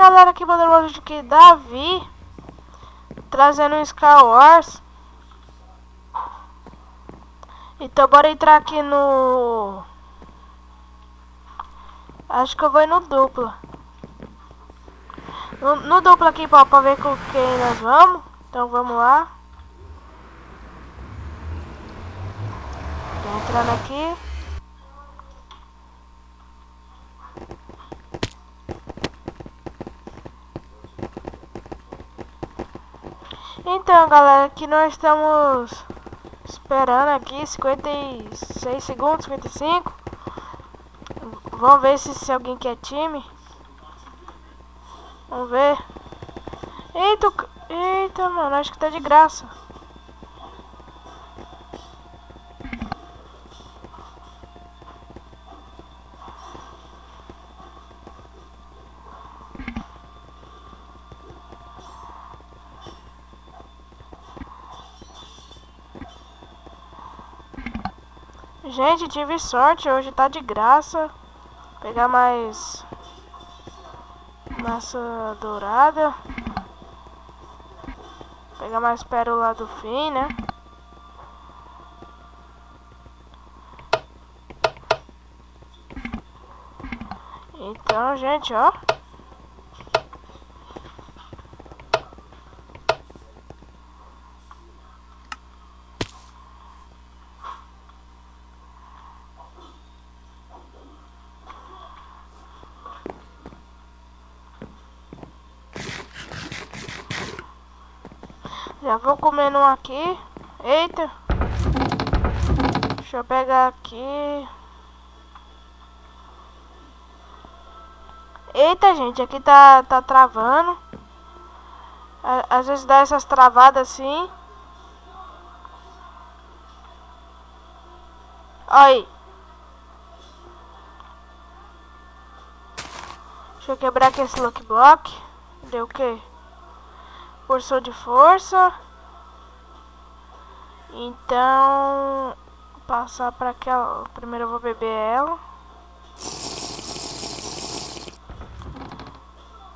galera aqui mandando uma vídeo aqui, Davi, trazendo um Star Wars. Então bora entrar aqui no... Acho que eu vou ir no dupla. No dupla aqui pra ver com quem nós vamos. Então vamos lá. Tô entrando aqui. Então galera, aqui nós estamos esperando aqui 56 segundos, 55. Vamos ver se alguém quer time. Vamos ver. Eita, mano, acho que tá de graça. Gente, tive sorte, hoje tá de graça. Vou pegar mais massa dourada. Vou pegar mais pérola do fim, né? Então, gente, ó. Já vou comendo um aqui. Eita. Deixa eu pegar aqui. Eita, gente, aqui tá travando. Às vezes dá essas travadas assim. Aí. Deixa eu quebrar aqui esse lock block. Deu o quê? Porção de força. Então, passar para aquela. Primeiro eu vou beber ela.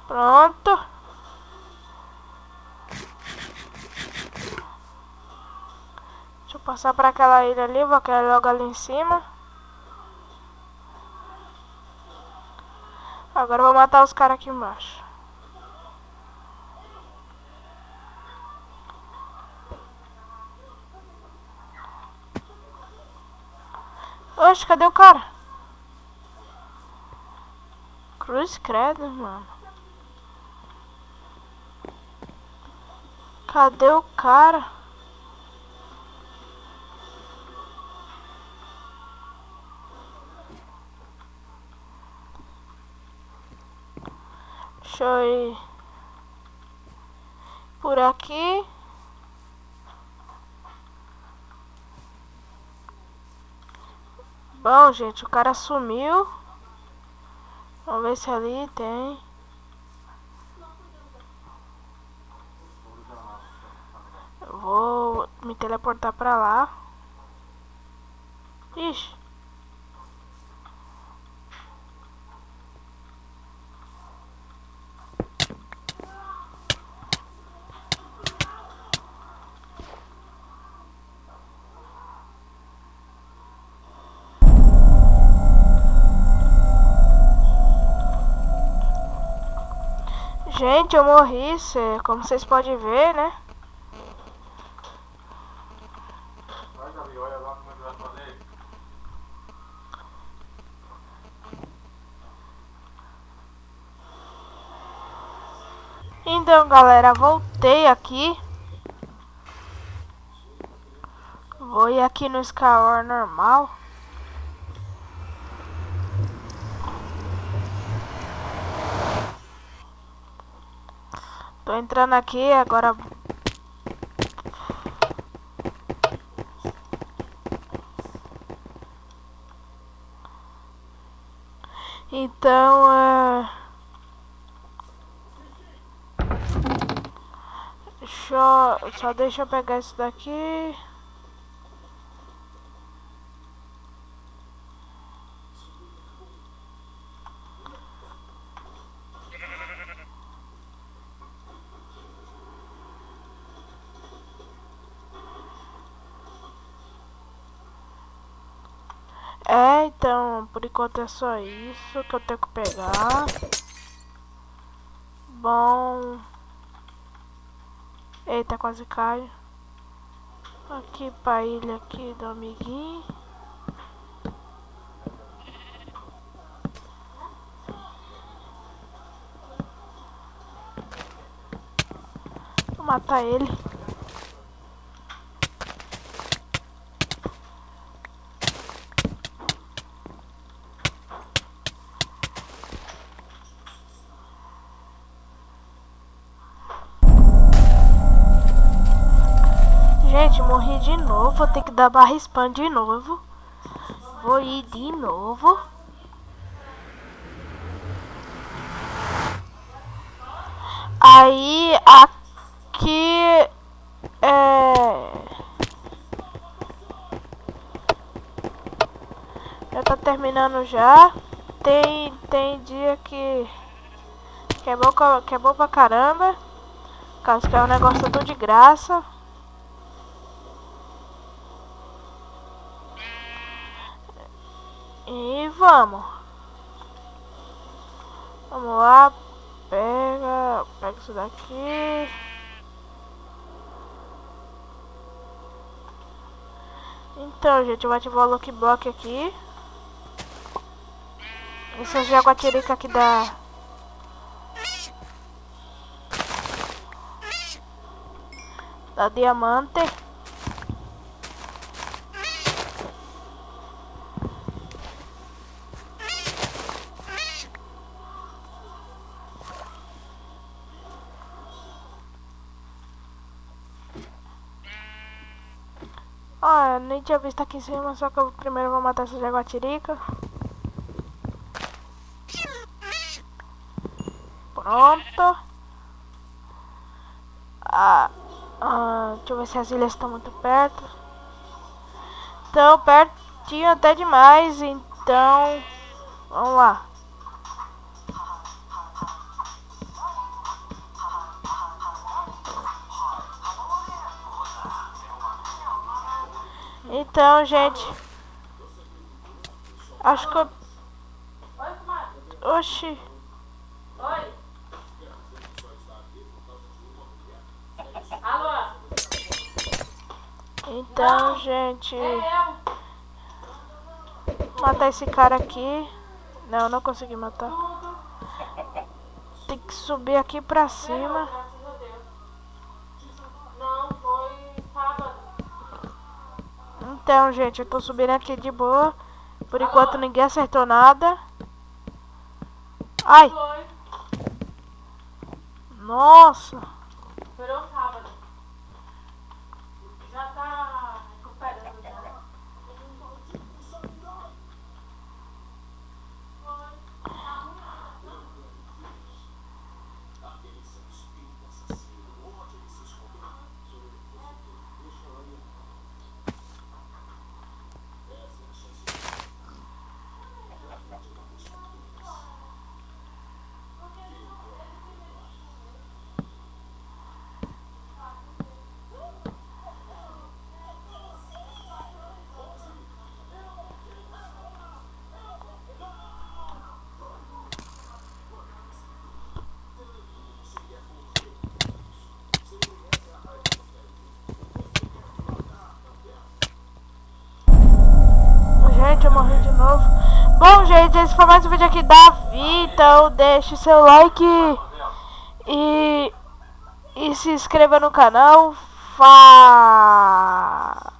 Pronto. Deixa eu passar para aquela ilha ali. Vou cair logo ali em cima. Agora eu vou matar os caras aqui embaixo. Oxe, cadê o cara? Cruz credo, mano. Cadê o cara? Deixa eu ir por aqui. Bom, gente, o cara sumiu. Vamos ver se ali tem. Eu vou me teleportar pra lá. Ixi. Gente, eu morri, como vocês podem ver, né? Então, galera, voltei aqui. Vou ir aqui no Skyward normal. Tô entrando aqui, agora... Então, deixa eu pegar isso daqui. Então, por enquanto é só isso que eu tenho que pegar. Bom... Eita, quase caio. Aqui pra ilha aqui do amiguinho. Vou matar ele. Gente, morri de novo. Vou ter que dar barra spam de novo. Vou ir de novo. Aí aqui já tá terminando já. Tem dia que é bom pra caramba. Caso que é um negócio tudo de graça. E vamos lá, pega isso daqui. Então, gente, eu vou ativar o Lucky Block aqui. Esse é jaguatirica aqui da diamante. Eu nem tinha visto aqui em cima, só que eu primeiro vou matar essa jaguatirica. Pronto. Deixa eu ver se as ilhas estão muito perto. Estão pertinho até demais, então vamos lá. Então, gente, acho que eu... Oxi. Oi. Alô. Então, gente, matar esse cara aqui. Não, não consegui matar. Tem que subir aqui pra cima. Não, foi sábado. Então, gente, eu tô subindo aqui de boa. Por enquanto ninguém acertou nada. Ai! Nossa! Esperou sábado. Já tá recuperando já. Gente, eu morri de novo. Bom, gente, esse foi mais um vídeo aqui da Vi. Então deixe seu like e se inscreva no canal. Fá!